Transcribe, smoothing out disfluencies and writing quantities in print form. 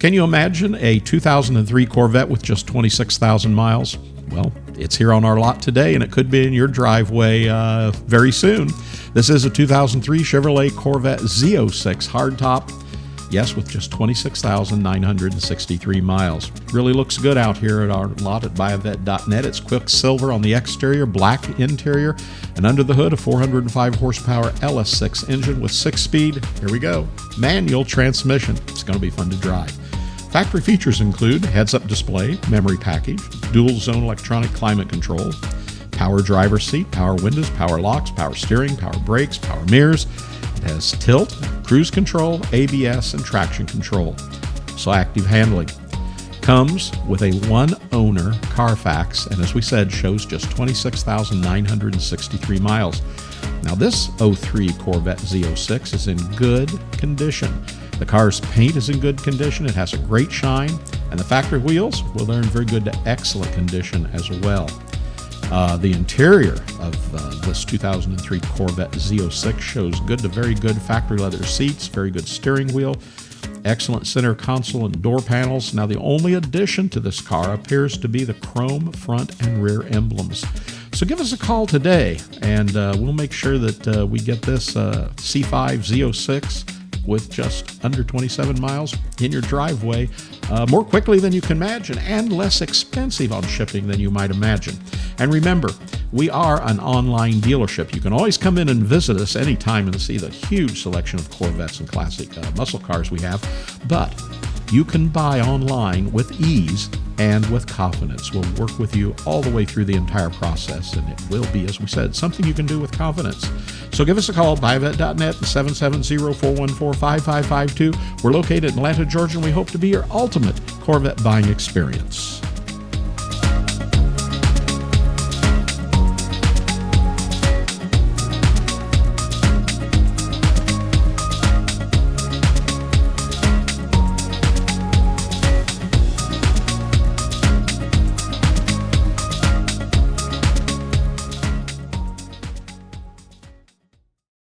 Can you imagine a 2003 Corvette with just 26,000 miles? Well, it's here on our lot today, and it could be in your driveway very soon. This is a 2003 Chevrolet Corvette Z06 hardtop. Yes, with just 26,963 miles. Really looks good out here at our lot at buyavette.net. It's Quicksilver on the exterior, black interior, and under the hood, a 405 horsepower LS6 engine with 6-speed, here we go, manual transmission. It's going to be fun to drive. Factory features include heads-up display, memory package, dual-zone electronic climate control, power driver seat, power windows, power locks, power steering, power brakes, power mirrors. It has tilt, cruise control, ABS, and traction control. So active handling. Comes with a one-owner Carfax, and as we said, shows just 26,963 miles. Now this 03 Corvette Z06 is in good condition. The car's paint is in good condition. It has a great shine, and the factory wheels, well, they're in very good to excellent condition as well. The interior of this 2003 Corvette Z06 shows good to very good factory leather seats, very good steering wheel, excellent center console and door panels. Now, the only addition to this car appears to be the chrome front and rear emblems. So give us a call today, and we'll make sure that we get this C5 Z06 with just under 27 miles in your driveway more quickly than you can imagine, and less expensive on shipping than you might imagine. And remember, we are an online dealership. You can always come in and visit us anytime and see the huge selection of Corvettes and classic muscle cars we have. But you can buy online with ease and with confidence. We'll work with you all the way through the entire process, and it will be, as we said, something you can do with confidence. So give us a call, buyavette.net, 770-414-5552. We're located in Atlanta, Georgia, and we hope to be your ultimate Corvette buying experience.